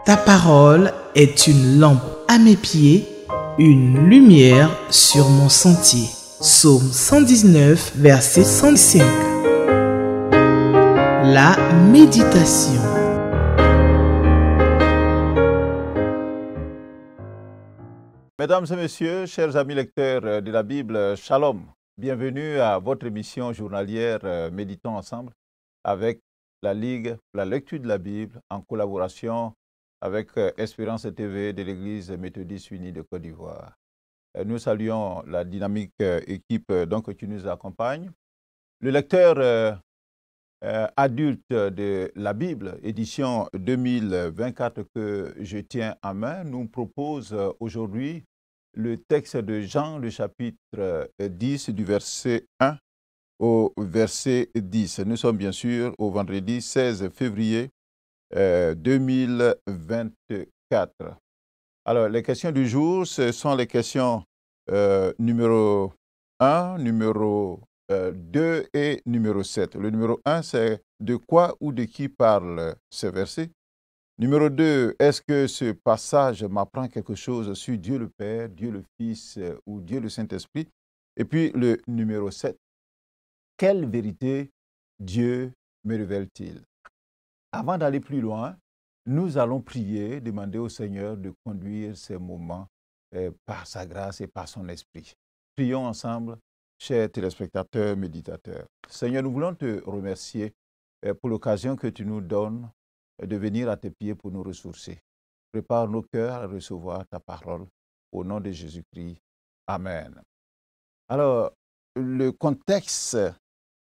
Ta parole est une lampe à mes pieds, une lumière sur mon sentier. Psaume 119, verset 105. La méditation. Mesdames et messieurs, chers amis lecteurs de la Bible, Shalom. Bienvenue à votre émission journalière Méditons ensemble avec la Ligue pour la lecture de la Bible en collaboration avec Espérance TV de l'Église méthodiste unie de Côte d'Ivoire. Nous saluons la dynamique équipe qui nous accompagne. Le lecteur adulte de la Bible, édition 2024 que je tiens en main, nous propose aujourd'hui le texte de Jean, le chapitre 10, du verset 1 au verset 10. Nous sommes bien sûr au vendredi 16 février 2024. Alors, les questions du jour, ce sont les questions numéro 1, numéro 2 et numéro 7. Le numéro 1, c'est de quoi ou de qui parle ce verset? Numéro 2, est-ce que ce passage m'apprend quelque chose sur Dieu le Père, Dieu le Fils ou Dieu le Saint-Esprit? Et puis le numéro 7, quelle vérité Dieu me révèle-t-il? Avant d'aller plus loin, nous allons prier, demander au Seigneur de conduire ces moments par sa grâce et par son esprit. Prions ensemble, chers téléspectateurs, méditateurs. Seigneur, nous voulons te remercier pour l'occasion que tu nous donnes de venir à tes pieds pour nous ressourcer. Prépare nos cœurs à recevoir ta parole. Au nom de Jésus-Christ. Amen. Alors, le contexte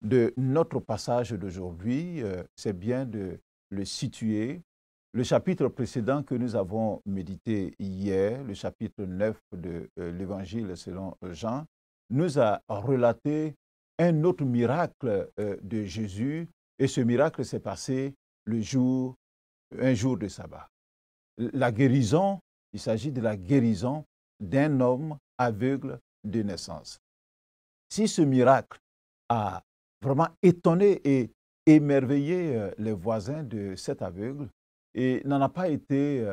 de notre passage d'aujourd'hui, c'est bien de le situer. Le chapitre précédent que nous avons médité hier, le chapitre 9 de l'Évangile selon Jean, nous a relaté un autre miracle de Jésus, et ce miracle s'est passé un jour de sabbat. La guérison, il s'agit de la guérison d'un homme aveugle de naissance. Si ce miracle a vraiment étonné et émerveillé les voisins de cet aveugle, et n'en a pas été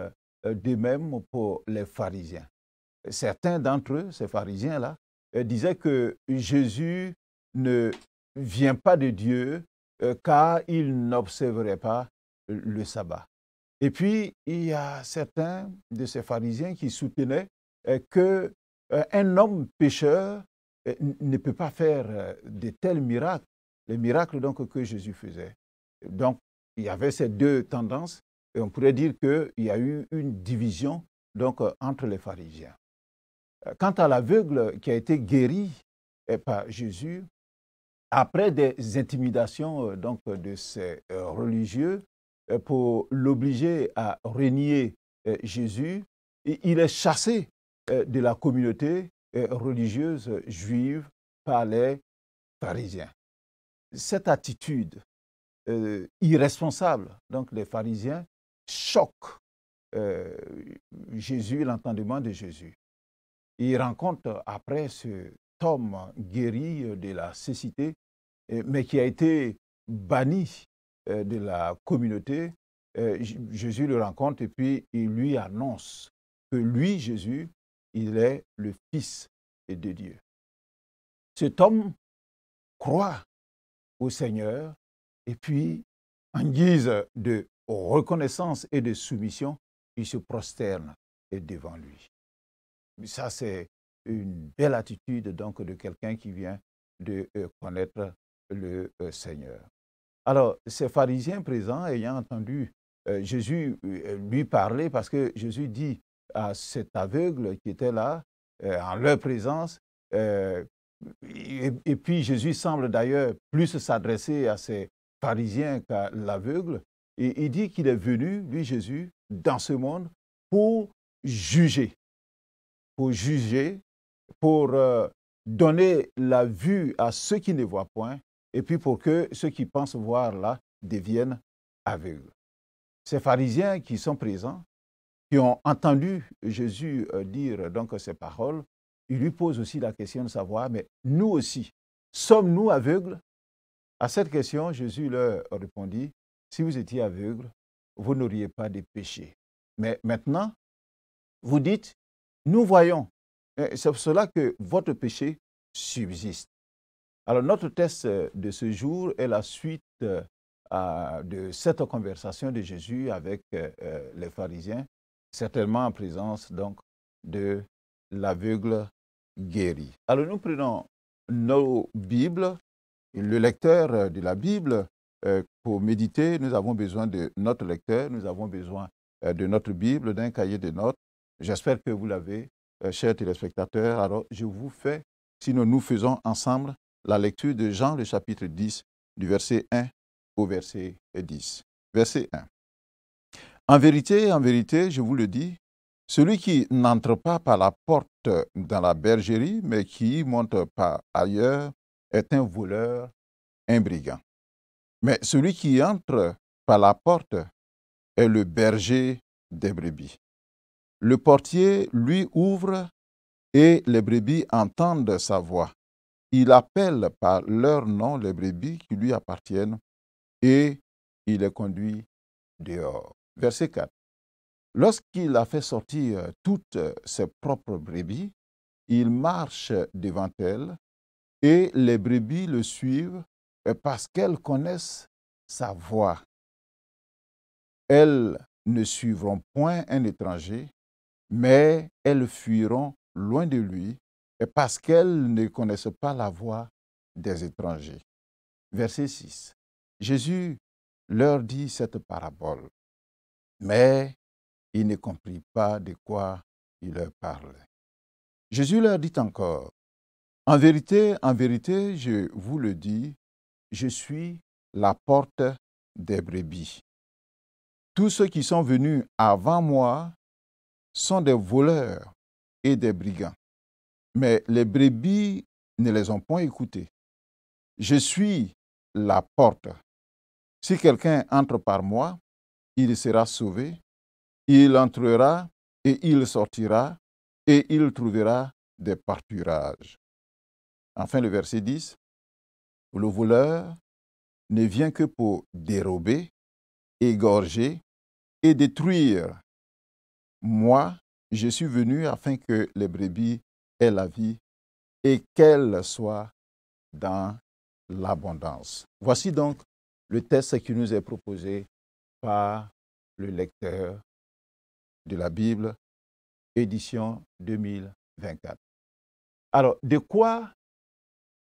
de même pour les pharisiens. Certains d'entre eux, ces pharisiens-là, disaient que Jésus ne vient pas de Dieu car il n'observerait pas le sabbat. Et puis, il y a certains de ces pharisiens qui soutenaient qu'un homme pécheur ne peut pas faire de tels miracles, les miracles donc que Jésus faisait. Donc, il y avait ces deux tendances, et on pourrait dire qu'il y a eu une division donc, entre les pharisiens. Quant à l'aveugle qui a été guéri par Jésus, après des intimidations donc, de ces religieux pour l'obliger à renier Jésus, il est chassé de la communauté religieuse juive par les pharisiens. Cette attitude irresponsable donc des pharisiens choque Jésus, l'entendement de Jésus. Il rencontre après cet homme guéri de la cécité, mais qui a été banni de la communauté. Jésus le rencontre et puis il lui annonce que lui, Jésus, il est le Fils de Dieu. Cet homme croit au Seigneur et puis, en guise de reconnaissance et de soumission, il se prosterne devant lui. Ça, c'est une belle attitude donc de quelqu'un qui vient de connaître le Seigneur. Alors, ces pharisiens présents, ayant entendu Jésus lui parler, parce que Jésus dit à cet aveugle qui était là, en leur présence, et puis Jésus semble d'ailleurs plus s'adresser à ces pharisiens qu'à l'aveugle, et il dit qu'il est venu, lui Jésus, dans ce monde pour juger, pour donner la vue à ceux qui ne voient point, et puis pour que ceux qui pensent voir là deviennent aveugles. Ces pharisiens qui sont présents, qui ont entendu Jésus dire donc ces paroles, ils lui posent aussi la question de savoir, mais nous aussi, sommes-nous aveugles? À cette question, Jésus leur répondit, si vous étiez aveugles, vous n'auriez pas de péché. Mais maintenant, vous dites, nous voyons. Et c'est pour cela que votre péché subsiste. Alors, notre texte de ce jour est la suite de cette conversation de Jésus avec les pharisiens, certainement en présence donc de l'aveugle guéri. Alors, nous prenons nos Bibles, le lecteur de la Bible, pour méditer, nous avons besoin de notre lecteur, nous avons besoin de notre Bible, d'un cahier de notes. J'espère que vous l'avez, chers téléspectateurs. Alors, je vous fais, sinon nous faisons ensemble la lecture de Jean, le chapitre 10, du verset 1 au verset 10. Verset 1. En vérité, je vous le dis, celui qui n'entre pas par la porte dans la bergerie, mais qui monte par ailleurs, est un voleur, un brigand. Mais celui qui entre par la porte est le berger des brebis. Le portier lui ouvre et les brebis entendent sa voix. Il appelle par leur nom les brebis qui lui appartiennent et il les conduit dehors. Verset 4. Lorsqu'il a fait sortir toutes ses propres brebis, il marche devant elles et les brebis le suivent parce qu'elles connaissent sa voix. Elles ne suivront point un étranger, mais elles fuiront loin de lui parce qu'elles ne connaissent pas la voix des étrangers. Verset 6. Jésus leur dit cette parabole, mais ils ne comprirent pas de quoi il leur parlait. Jésus leur dit encore, en vérité, je vous le dis, je suis la porte des brebis. Tous ceux qui sont venus avant moi sont des voleurs et des brigands, mais les brebis ne les ont point écoutés. Je suis la porte. Si quelqu'un entre par moi, il sera sauvé, il entrera et il sortira et il trouvera des pâturages. Enfin, le verset 10, le voleur ne vient que pour dérober, égorger et détruire. Moi, je suis venu afin que les brebis aient la vie et qu'elle soit dans l'abondance. Voici donc le texte qui nous est proposé par le lecteur de la Bible, édition 2024. Alors, de quoi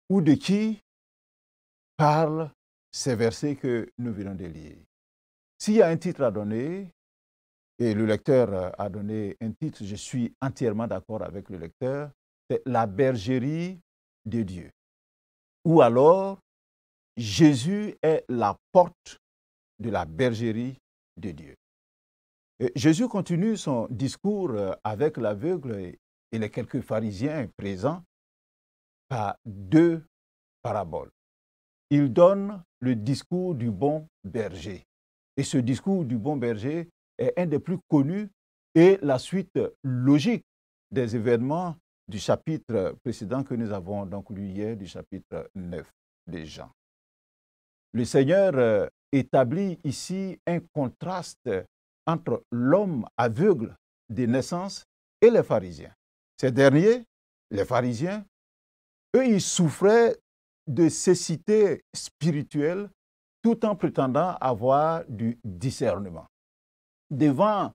ou de qui parlent ces versets que nous venons de lire? S'il y a un titre à donner, et le lecteur a donné un titre, je suis entièrement d'accord avec le lecteur, c'est la bergerie de Dieu. Ou alors, Jésus est la porte de la bergerie de Dieu. Et Jésus continue son discours avec l'aveugle et les quelques pharisiens présents par deux paraboles. Il donne le discours du bon berger. Et ce discours du bon berger est un des plus connus et la suite logique des événements du chapitre précédent que nous avons donc lu hier, du chapitre 9 de Jean. Le Seigneur établit ici un contraste entre l'homme aveugle de naissance et les pharisiens. Ces derniers, les pharisiens, eux, ils souffraient de cécité spirituelle tout en prétendant avoir du discernement. Devant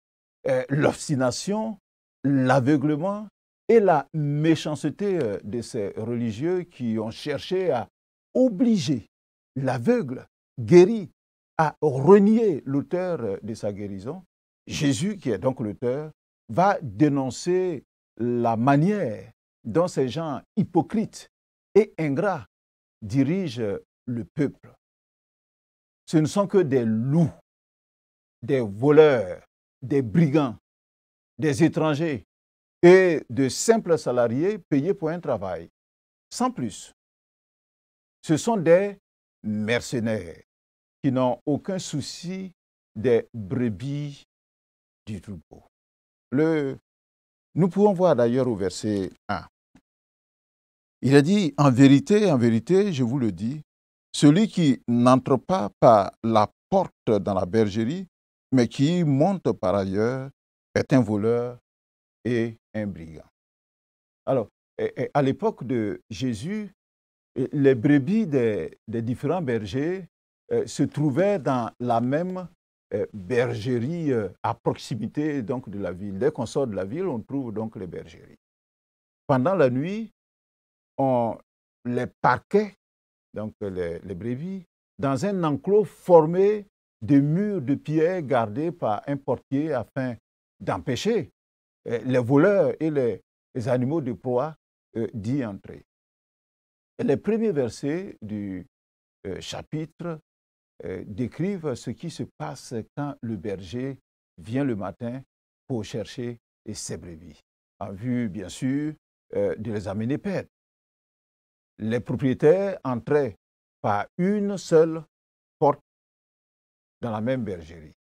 l'obstination, l'aveuglement et la méchanceté de ces religieux qui ont cherché à obliger l'aveugle guéri à renier l'auteur de sa guérison, Jésus, qui est donc l'auteur, va dénoncer la manière dont ces gens hypocrites et ingrats dirigent le peuple. Ce ne sont que des loups, des voleurs, des brigands, des étrangers et de simples salariés payés pour un travail, sans plus. Ce sont des mercenaires qui n'ont aucun souci des brebis du troupeau. Nous pouvons voir d'ailleurs au verset 1. Il a dit, en vérité, je vous le dis, celui qui n'entre pas par la porte dans la bergerie, mais qui monte par ailleurs, est un voleur et un brigand. Alors, à l'époque de Jésus, les brebis des différents bergers se trouvaient dans la même bergerie à proximité donc, de la ville. Dès qu'on sort de la ville, on trouve donc les bergeries. Pendant la nuit, on les parquait, donc les brebis, dans un enclos formé de murs de pierre gardés par un portier afin d'empêcher les voleurs et les animaux de proie d'y entrer. Et les premiers versets du chapitre décrivent ce qui se passe quand le berger vient le matin pour chercher ses brebis, en vue, bien sûr, de les amener paître. Les propriétaires entraient par une seule porte dans la même bergerie.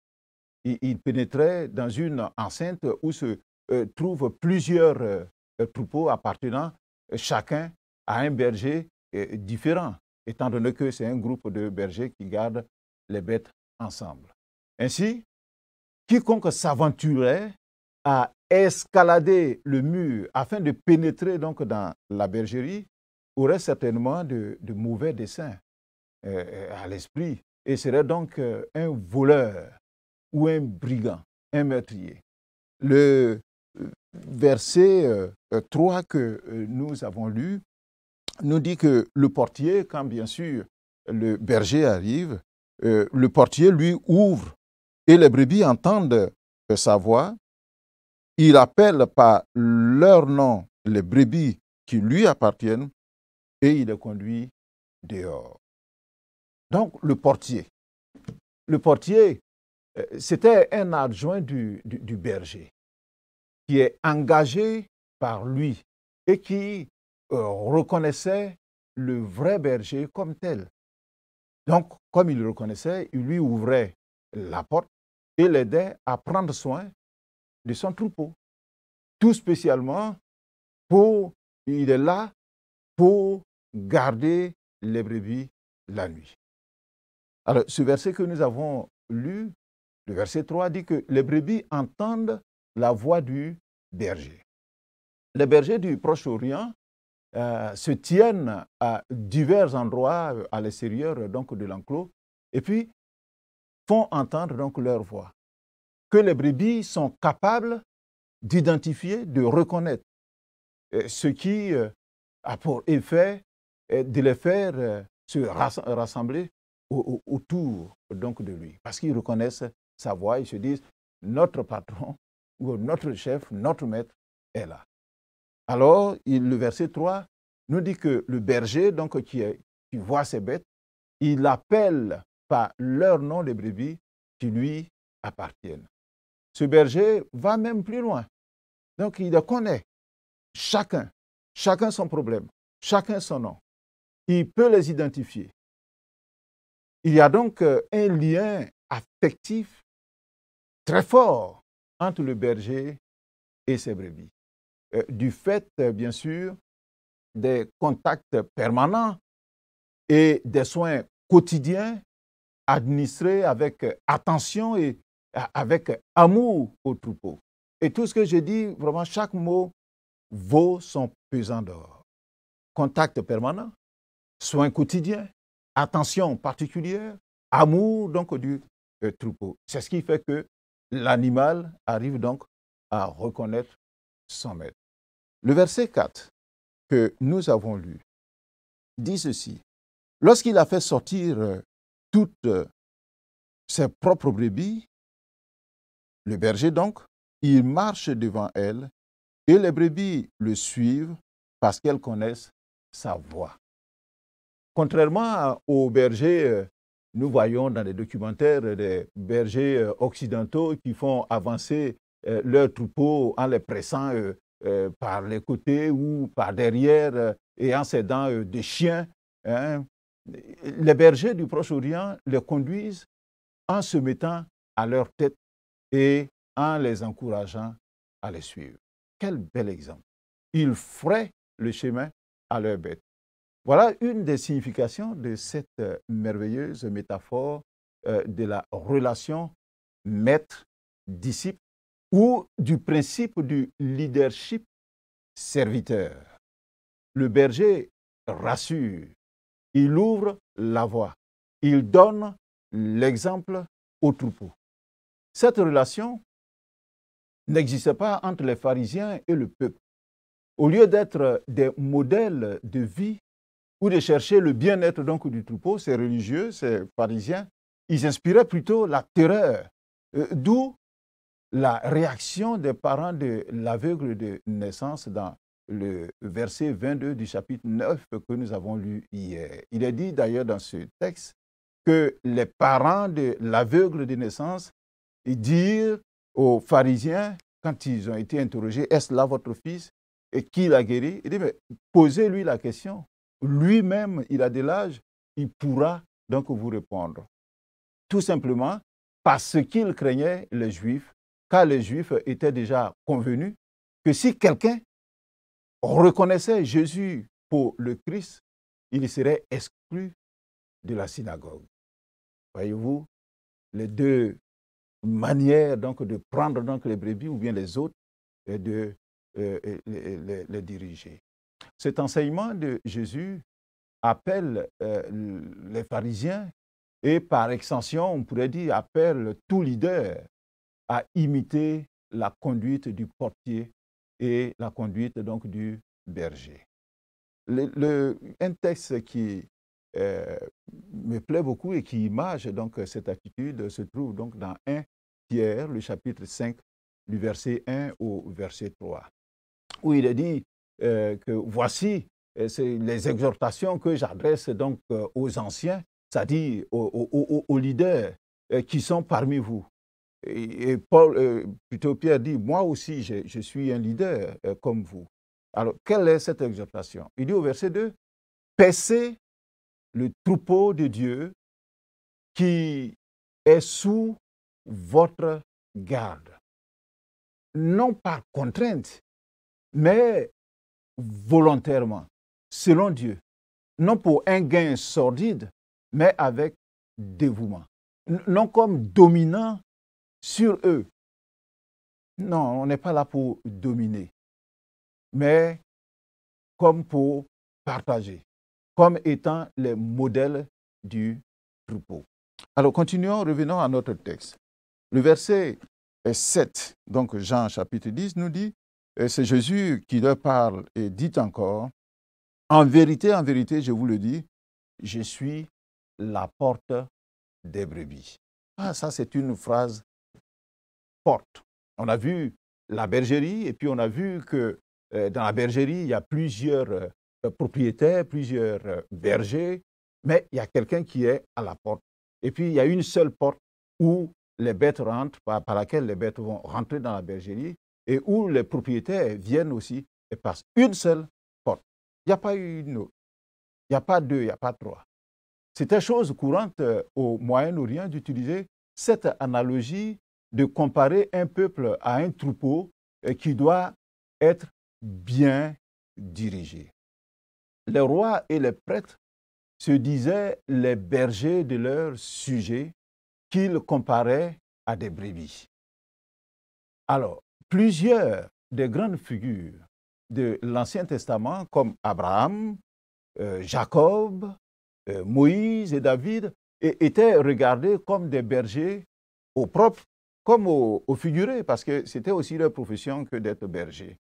Ils pénétraient dans une enceinte où se trouvent plusieurs troupeaux appartenant chacun à un berger différent, étant donné que c'est un groupe de bergers qui gardent les bêtes ensemble. Ainsi, quiconque s'aventurait à escalader le mur afin de pénétrer donc dans la bergerie aurait certainement de mauvais desseins à l'esprit et serait donc un voleur ou un brigand, un meurtrier. Le verset 3 que nous avons lu nous dit que le portier, quand bien sûr le berger arrive, le portier lui ouvre et les brebis entendent sa voix. Il appelle par leur nom les brebis qui lui appartiennent et il les conduit dehors. Donc le portier, c'était un adjoint du berger qui est engagé par lui et qui reconnaissait le vrai berger comme tel. Donc, comme il le reconnaissait, il lui ouvrait la porte et l'aidait à prendre soin de son troupeau. Tout spécialement, il est là pour garder les brebis la nuit. Alors, ce verset que nous avons lu, le verset 3, dit que les brebis entendent la voix du berger. Les bergers du Proche-Orient se tiennent à divers endroits à l'extérieur donc, de l'enclos et puis font entendre donc leur voix, que les brebis sont capables d'identifier, de reconnaître, ce qui a pour effet de les faire se rassembler autour donc, de lui, parce qu'ils reconnaissent sa voix, ils se disent notre patron ou notre chef, notre maître est là. Alors, le verset 3 nous dit que le berger, donc, qui voit ses bêtes, il appelle par leur nom les brebis qui lui appartiennent. Ce berger va même plus loin. Donc, il connaît chacun son problème, chacun son nom. Il peut les identifier. Il y a donc un lien affectif très fort entre le berger et ses brebis. Du fait, bien sûr, des contacts permanents et des soins quotidiens administrés avec attention et avec amour au troupeau. Et tout ce que je dis, vraiment, chaque mot vaut son pesant d'or. Contact permanent, soins quotidiens, attention particulière, amour donc du troupeau. C'est ce qui fait que l'animal arrive donc à reconnaître son maître. Le verset 4 que nous avons lu dit ceci. Lorsqu'il a fait sortir toutes ses propres brebis, le berger donc, il marche devant elles et les brebis le suivent parce qu'elles connaissent sa voix. Contrairement aux bergers, nous voyons dans les documentaires des bergers occidentaux qui font avancer leurs troupeaux en les pressant par les côtés ou par derrière et en s'aidant des chiens. Hein. Les bergers du Proche-Orient les conduisent en se mettant à leur tête et en les encourageant à les suivre. Quel bel exemple. Ils fraient le chemin à leurs bêtes. Voilà une des significations de cette merveilleuse métaphore de la relation maître-disciple ou du principe du leadership serviteur. Le berger rassure, il ouvre la voie, il donne l'exemple au troupeau. Cette relation n'existait pas entre les pharisiens et le peuple. Au lieu d'être des modèles de vie ou de chercher le bien-être donc du troupeau, ces religieux, ces pharisiens, ils inspiraient plutôt la terreur, d'où la réaction des parents de l'aveugle de naissance dans le verset 22 du chapitre 9 que nous avons lu hier. Il est dit d'ailleurs dans ce texte que les parents de l'aveugle de naissance dirent aux pharisiens, quand ils ont été interrogés, est-ce là votre fils et qui l'a guéri? Il dit, mais posez-lui la question. Lui-même, il a de l'âge, il pourra donc vous répondre. Tout simplement parce qu'il craignait les Juifs, car les Juifs étaient déjà convenus que si quelqu'un reconnaissait Jésus pour le Christ, il serait exclu de la synagogue. Voyez-vous, les deux manières donc, de prendre donc, les brebis ou bien les autres et de les diriger. Cet enseignement de Jésus appelle les pharisiens et par extension, on pourrait dire, appelle tout leader à imiter la conduite du portier et la conduite donc du berger. Un texte qui me plaît beaucoup et qui image donc cette attitude se trouve donc dans 1 Pierre, le chapitre 5, du verset 1 au verset 3, où il est dit que voici les exhortations que j'adresse donc aux anciens, c'est-à-dire aux leaders qui sont parmi vous. Et plutôt Pierre dit, moi aussi je suis un leader comme vous. Alors, quelle est cette exhortation? Il dit au verset 2, paissez le troupeau de Dieu qui est sous votre garde. Non par contrainte, mais volontairement, selon Dieu. Non pour un gain sordide, mais avec dévouement. Non comme dominant sur eux. Non, on n'est pas là pour dominer, mais comme pour partager, comme étant les modèles du troupeau. Alors, continuons, revenons à notre texte. Le verset 7, donc Jean chapitre 10, nous dit, c'est Jésus qui leur parle et dit encore, en vérité, je vous le dis, je suis la porte des brebis. Ah, ça c'est une phrase forte. On a vu la bergerie et puis on a vu que dans la bergerie, il y a plusieurs propriétaires, plusieurs bergers, mais il y a quelqu'un qui est à la porte. Et puis il y a une seule porte où les bêtes rentrent, par laquelle les bêtes vont rentrer dans la bergerie et où les propriétaires viennent aussi et passent. Une seule porte. Il n'y a pas une autre. Il n'y a pas deux, il n'y a pas trois. C'était chose courante au Moyen-Orient d'utiliser cette analogie de comparer un peuple à un troupeau qui doit être bien dirigé. Les rois et les prêtres se disaient les bergers de leurs sujets qu'ils comparaient à des brebis. Alors, plusieurs des grandes figures de l'Ancien Testament, comme Abraham, Jacob, Moïse et David, étaient regardés comme des bergers au propre, comme au figuré, parce que c'était aussi leur profession que d'être berger.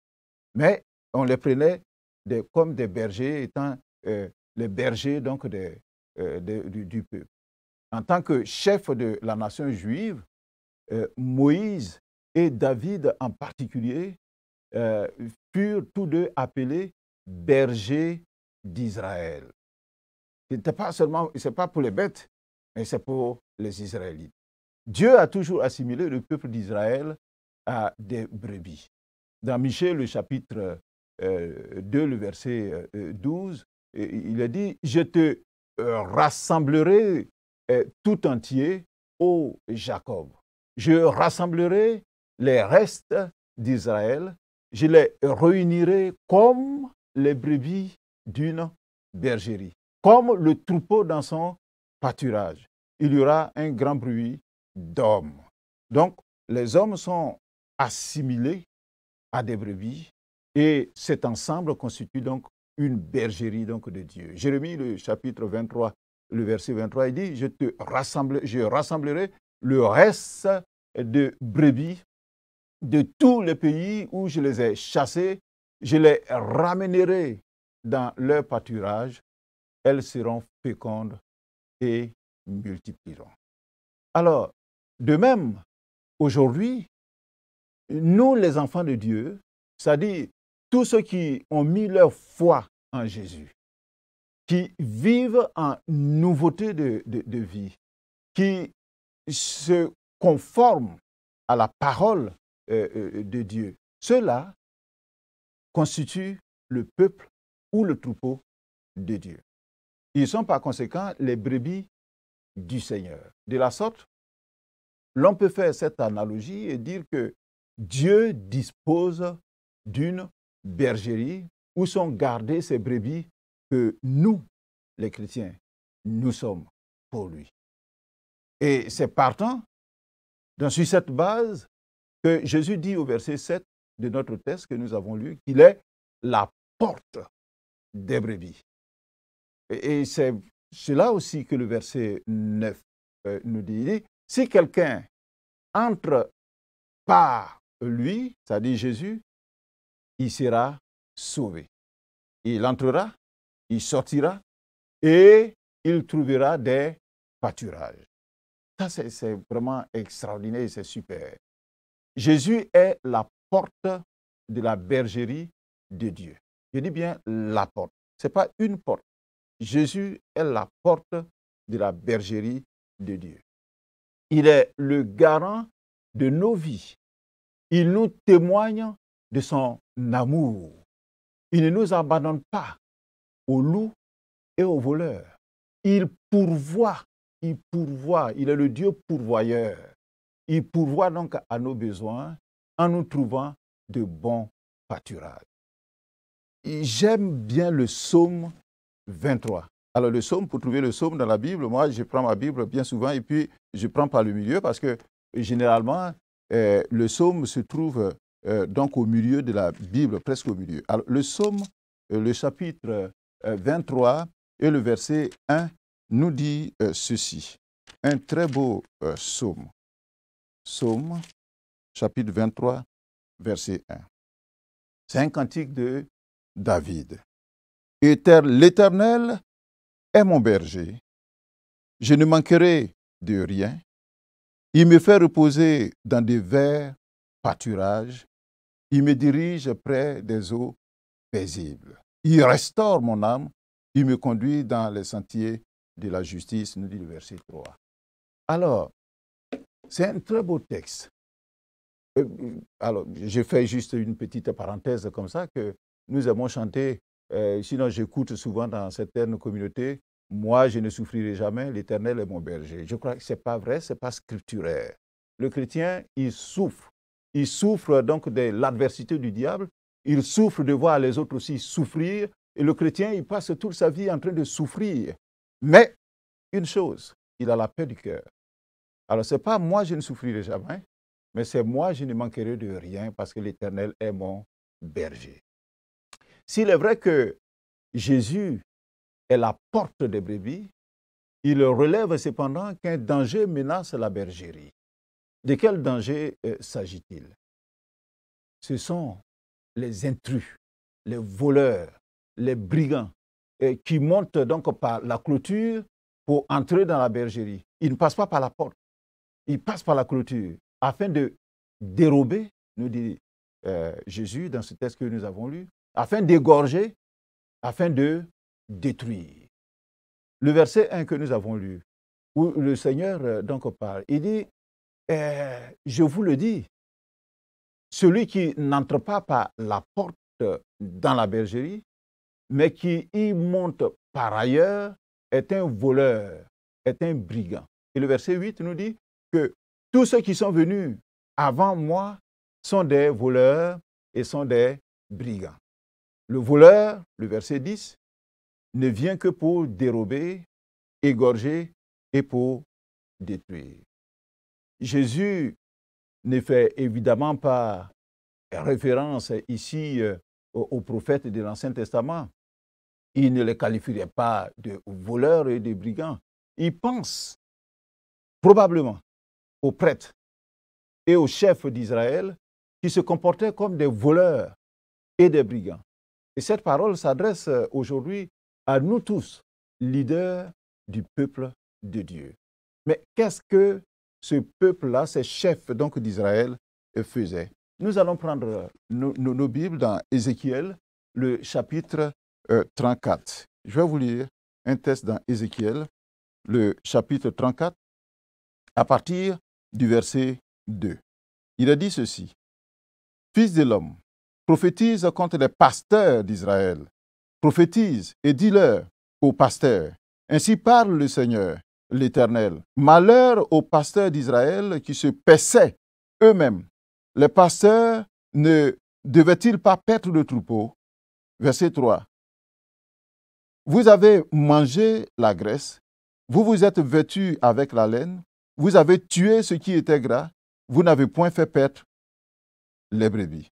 Mais on les prenait comme des bergers, étant les bergers donc du peuple. En tant que chef de la nation juive, Moïse et David en particulier furent tous deux appelés bergers d'Israël. Ce n'est pas pour les bêtes, mais c'est pour les Israélites. Dieu a toujours assimilé le peuple d'Israël à des brebis. Dans Michée, le chapitre 2, le verset 12, il est dit « Je te rassemblerai tout entier, ô Jacob. Je rassemblerai les restes d'Israël, je les réunirai comme les brebis d'une bergerie, comme le troupeau dans son pâturage. Il y aura un grand bruit d'hommes. » Donc, les hommes sont assimilés à des brebis. Et cet ensemble constitue donc une bergerie donc, de Dieu. Jérémie, le chapitre 23, le verset 23, il dit, je rassemblerai le reste de brebis de tous les pays où je les ai chassés, je les ramènerai dans leur pâturage, elles seront fécondes et multiplieront. Alors, de même, aujourd'hui, nous, les enfants de Dieu, c'est-à-dire tous ceux qui ont mis leur foi en Jésus, qui vivent en nouveauté de vie, qui se conforment à la parole de Dieu, ceux-là constituent le peuple ou le troupeau de Dieu. Ils sont par conséquent les brebis du Seigneur. De la sorte, l'on peut faire cette analogie et dire que Dieu dispose d'une bergerie où sont gardées ces brebis que nous, les chrétiens, nous sommes pour lui. Et c'est partant, sur cette base, que Jésus dit au verset 7 de notre texte que nous avons lu, qu'il est la porte des brebis. Et c'est cela aussi que le verset 9 nous dit. Si quelqu'un entre par lui, c'est-à-dire Jésus, il sera sauvé. Il entrera, il sortira et il trouvera des pâturages. Ça, c'est vraiment extraordinaire et c'est super. Jésus est la porte de la bergerie de Dieu. Je dis bien la porte. Ce n'est pas une porte. Jésus est la porte de la bergerie de Dieu. Il est le garant de nos vies. Il nous témoigne de son amour. Il ne nous abandonne pas aux loups et aux voleurs. Il pourvoit. Il est le Dieu pourvoyeur. Il pourvoit donc à nos besoins en nous trouvant de bons pâturages. J'aime bien le psaume 23. Alors le psaume, pour trouver le psaume dans la Bible, moi je prends ma Bible bien souvent et puis je prends par le milieu parce que généralement le psaume se trouve donc au milieu de la Bible, presque au milieu. Alors le psaume, le chapitre 23 et le verset 1 nous dit ceci. Un très beau psaume. Psaume, chapitre 23, verset 1. C'est un cantique de David. L'Éternel est mon berger. Je ne manquerai de rien. Il me fait reposer dans des verts pâturages. Il me dirige près des eaux paisibles. Il restaure mon âme. Il me conduit dans les sentiers de la justice, nous dit le verset 3. Alors, c'est un très beau texte. Alors, je fais juste une petite parenthèse comme ça que nous aimons chanter. Sinon, j'écoute souvent dans certaines communautés, moi, je ne souffrirai jamais, l'Éternel est mon berger. Je crois que ce n'est pas vrai, ce n'est pas scripturaire. Le chrétien, il souffre. Il souffre donc de l'adversité du diable. Il souffre de voir les autres aussi souffrir. Et le chrétien, il passe toute sa vie en train de souffrir. Mais, une chose, il a la paix du cœur. Alors, ce n'est pas moi, je ne souffrirai jamais, mais c'est moi, je ne manquerai de rien parce que l'Éternel est mon berger. S'il est vrai que Jésus est la porte des brebis, il relève cependant qu'un danger menace la bergerie. De quel danger s'agit-il? Ce sont les intrus, les voleurs, les brigands qui montent donc par la clôture pour entrer dans la bergerie. Ils ne passent pas par la porte, ils passent par la clôture afin de dérober, nous dit Jésus dans ce texte que nous avons lu, afin d'égorger, afin de détruire. Le verset 1 que nous avons lu, où le Seigneur donc parle, il dit, je vous le dis, celui qui n'entre pas par la porte dans la bergerie, mais qui y monte par ailleurs, est un voleur, est un brigand. Et le verset 8 nous dit que tous ceux qui sont venus avant moi sont des voleurs et sont des brigands. Le voleur, le verset 10, ne vient que pour dérober, égorger et pour détruire. Jésus ne fait évidemment pas référence ici aux prophètes de l'Ancien Testament. Il ne les qualifierait pas de voleurs et de brigands. Il pense probablement aux prêtres et aux chefs d'Israël qui se comportaient comme des voleurs et des brigands. Et cette parole s'adresse aujourd'hui à nous tous, leaders du peuple de Dieu. Mais qu'est-ce que ce peuple-là, ces chefs donc d'Israël, faisaient? Nous allons prendre nos Bibles dans Ézéchiel, le chapitre 34. Je vais vous lire un texte dans Ézéchiel, le chapitre 34, à partir du verset 2. Il a dit ceci: « Fils de l'homme, prophétise contre les pasteurs d'Israël. Prophétise et dis-leur aux pasteurs, ainsi parle le Seigneur, l'Éternel. Malheur aux pasteurs d'Israël qui se paissaient eux-mêmes. Les pasteurs ne devaient-ils pas paître le troupeau? » Verset 3. « Vous avez mangé la graisse, vous vous êtes vêtus avec la laine, vous avez tué ce qui était gras, vous n'avez point fait paître les brebis.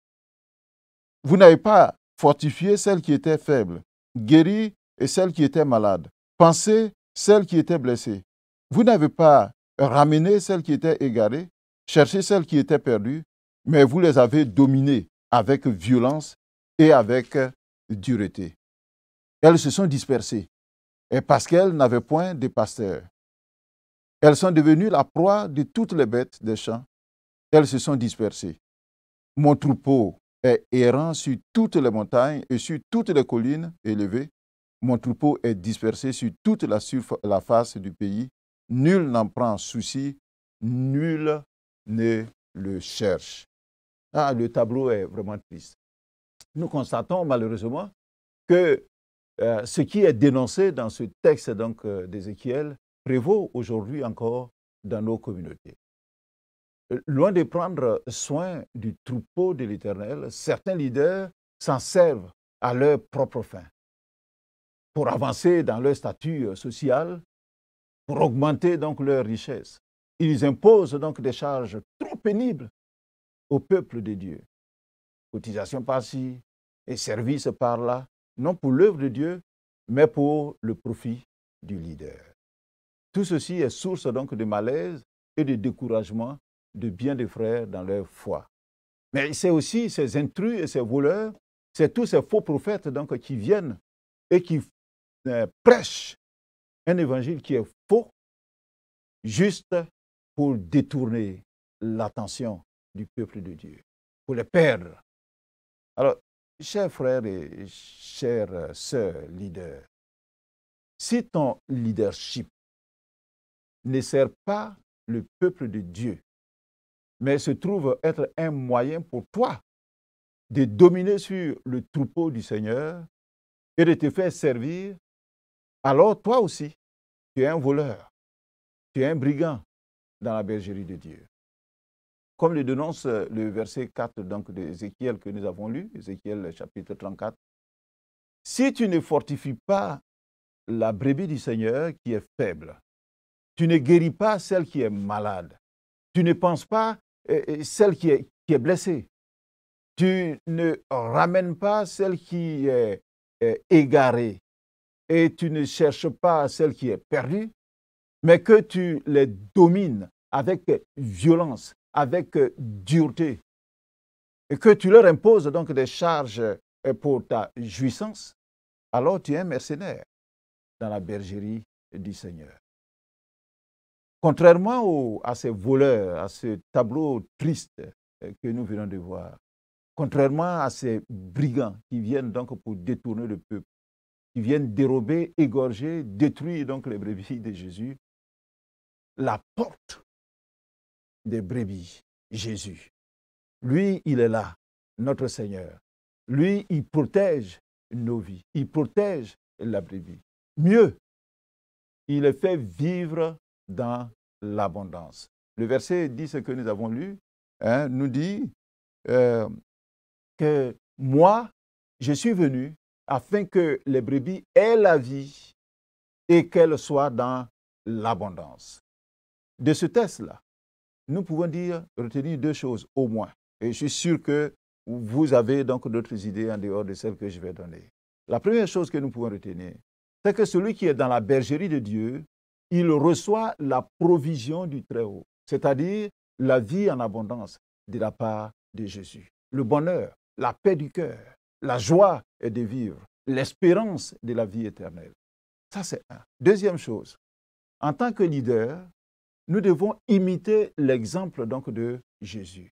Vous n'avez pas fortifié celles qui étaient faibles, guéri et celles qui étaient malades, pansé celles qui étaient blessées. Vous n'avez pas ramené celles qui étaient égarées, cherché celles qui étaient perdues, mais vous les avez dominées avec violence et avec dureté. Elles se sont dispersées, et parce qu'elles n'avaient point de pasteurs. Elles sont devenues la proie de toutes les bêtes des champs. Elles se sont dispersées. Mon troupeau est errant sur toutes les montagnes et sur toutes les collines élevées. Mon troupeau est dispersé sur toute la face du pays. Nul n'en prend souci, nul ne le cherche. » Ah, le tableau est vraiment triste. Nous constatons malheureusement que ce qui est dénoncé dans ce texte d'Ézéchiel prévaut aujourd'hui encore dans nos communautés. Loin de prendre soin du troupeau de l'Éternel, certains leaders s'en servent à leur propre fin, pour avancer dans leur statut social, pour augmenter donc leur richesse. Ils imposent donc des charges trop pénibles au peuple de Dieu. Cotisation par-ci et services par-là, non pour l'œuvre de Dieu, mais pour le profit du leader. Tout ceci est source donc de malaise et de découragement de bien des frères dans leur foi. Mais c'est aussi ces intrus et ces voleurs, c'est tous ces faux prophètes donc qui viennent et qui prêchent un évangile qui est faux, juste pour détourner l'attention du peuple de Dieu, pour les perdre. Alors, chers frères et chères sœurs leaders, si ton leadership ne sert pas le peuple de Dieu, mais se trouve être un moyen pour toi de dominer sur le troupeau du Seigneur et de te faire servir, alors toi aussi, tu es un voleur, tu es un brigand dans la bergerie de Dieu. Comme le dénonce le verset 4 d'Ézéchiel que nous avons lu, Ézéchiel chapitre 34, « Si tu ne fortifies pas la brebis du Seigneur qui est faible, tu ne guéris pas celle qui est malade, tu ne penses pas celle qui est blessée, tu ne ramènes pas celle qui est égarée et tu ne cherches pas celle qui est perdue, mais que tu les domines avec violence, avec dureté, et que tu leur imposes donc des charges pour ta jouissance, alors tu es un mercenaire dans la bergerie du Seigneur. Contrairement à ces voleurs, à ce tableau triste que nous venons de voir, contrairement à ces brigands qui viennent donc pour détourner le peuple, qui viennent dérober, égorger, détruire donc les brebis de Jésus, la porte des brebis, Jésus, lui, il est là, notre Seigneur. Lui, il protège nos vies, il protège la brebis. Mieux, il les fait vivre dans l'abondance. Le verset 10 que nous avons lu nous dit que moi, je suis venu afin que les brebis aient la vie et qu'elles soient dans l'abondance. De ce texte-là, nous pouvons retenir deux choses au moins. Et je suis sûr que vous avez donc d'autres idées en dehors de celles que je vais donner. La première chose que nous pouvons retenir, c'est que celui qui est dans la bergerie de Dieu, il reçoit la provision du Très-Haut, c'est-à-dire la vie en abondance de la part de Jésus. Le bonheur, la paix du cœur, la joie de vivre, l'espérance de la vie éternelle. Ça, c'est un. Deuxième chose, en tant que leader, nous devons imiter l'exemple donc de Jésus,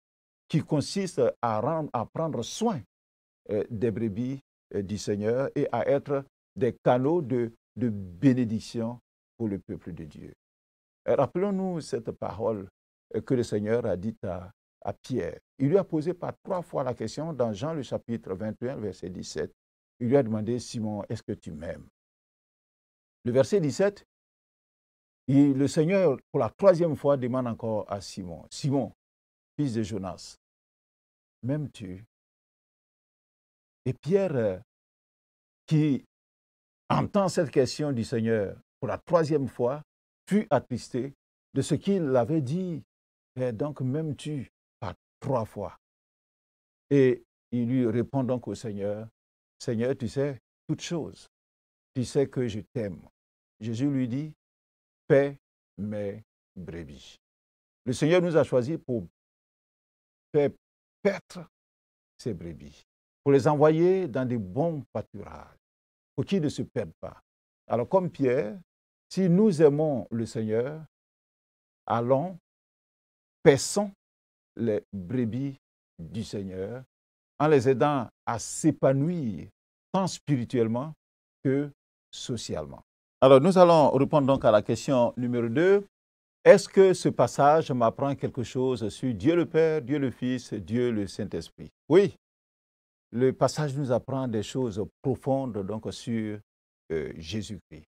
qui consiste à prendre soin des brebis du Seigneur et à être des canaux de bénédiction pour le peuple de Dieu. Rappelons-nous cette parole que le Seigneur a dite à Pierre. Il lui a posé par 3 fois la question dans Jean le chapitre 21, verset 17. Il lui a demandé, Simon, est-ce que tu m'aimes? Le verset 17, le Seigneur, pour la 3e fois, demande encore à Simon, Simon, fils de Jonas, m'aimes-tu? Et Pierre, qui entend cette question du Seigneur pour la 3e fois, fut attristé de ce qu'il avait dit. Et donc, m'aimes-tu par 3 fois? Et il lui répond donc au Seigneur, Seigneur, tu sais toutes choses. Tu sais que je t'aime. Jésus lui dit, paie mes brebis. Le Seigneur nous a choisis pour faire paître ces brebis, pour les envoyer dans des bons pâturages, pour qu'ils ne se perdent pas. Alors comme Pierre, si nous aimons le Seigneur, allons, paissons les brebis du Seigneur en les aidant à s'épanouir tant spirituellement que socialement. Alors nous allons répondre donc à la question numéro 2. Est-ce que ce passage m'apprend quelque chose sur Dieu le Père, Dieu le Fils, Dieu le Saint-Esprit? Oui, le passage nous apprend des choses profondes donc sur Jésus-Christ.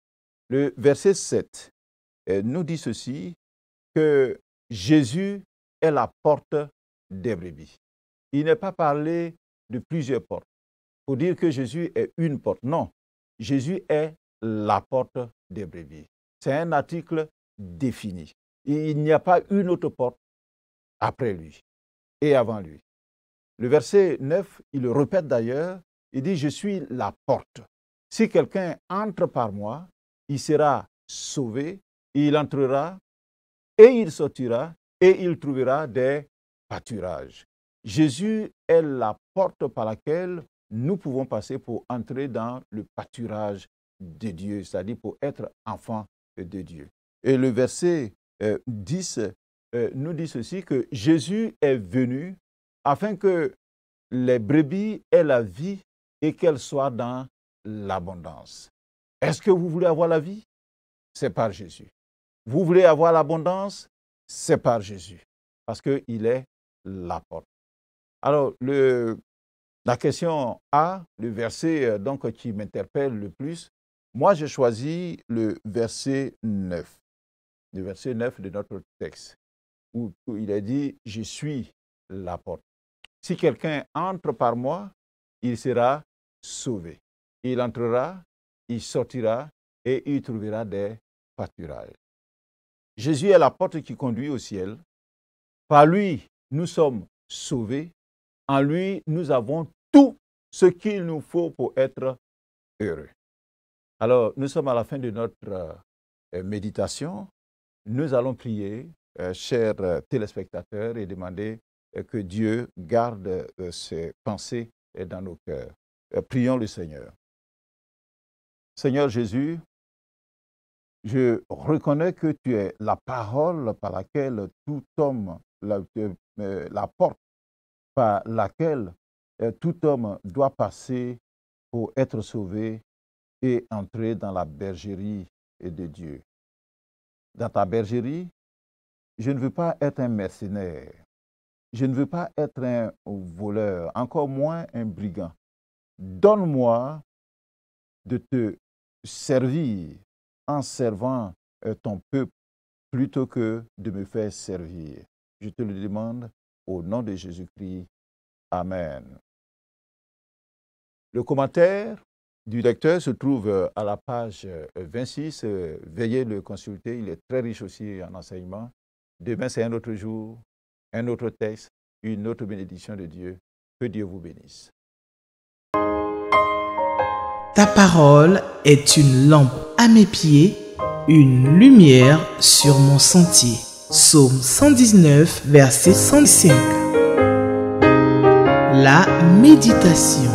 Le verset 7 nous dit ceci, que Jésus est la porte des brebis. Il n'est pas parlé de plusieurs portes. Pour dire que Jésus est une porte. Non, Jésus est la porte des brebis. C'est un article défini. Il n'y a pas une autre porte après lui et avant lui. Le verset 9, il le répète d'ailleurs, il dit « Je suis la porte. Si quelqu'un entre par moi, il sera sauvé, il entrera et il sortira et il trouvera des pâturages. » Jésus est la porte par laquelle nous pouvons passer pour entrer dans le pâturage de Dieu, c'est-à-dire pour être enfant de Dieu. Et le verset 10 nous dit ceci, que Jésus est venu afin que les brebis aient la vie et qu'elles soient dans l'abondance. Est-ce que vous voulez avoir la vie? C'est par Jésus. Vous voulez avoir l'abondance? C'est par Jésus, parce qu'il est la porte. Alors, la question A, le verset donc, qui m'interpelle le plus, moi j'ai choisi le verset 9. Le verset 9 de notre texte, où il est dit « Je suis la porte. Si quelqu'un entre par moi, il sera sauvé. Il entrera, il sortira et il trouvera des pâturages. » Jésus est la porte qui conduit au ciel. Par lui, nous sommes sauvés. En lui, nous avons tout ce qu'il nous faut pour être heureux. Alors, nous sommes à la fin de notre méditation. Nous allons prier, chers téléspectateurs, et demander que Dieu garde ses pensées dans nos cœurs. Prions le Seigneur. Seigneur Jésus, je reconnais que tu es la parole par laquelle tout homme, la porte par laquelle tout homme doit passer pour être sauvé et entrer dans la bergerie de Dieu. Dans ta bergerie, je ne veux pas être un mercenaire. Je ne veux pas être un voleur, encore moins un brigand. Donne-moi de te servir en servant ton peuple plutôt que de me faire servir. Je te le demande au nom de Jésus-Christ. Amen. Le commentaire du lecteur se trouve à la page 26. Veuillez le consulter, il est très riche aussi en enseignement. Demain, c'est un autre jour, un autre texte, une autre bénédiction de Dieu. Que Dieu vous bénisse. Ta parole est une lampe à mes pieds, une lumière sur mon sentier. Psaume 119, verset 105. La méditation.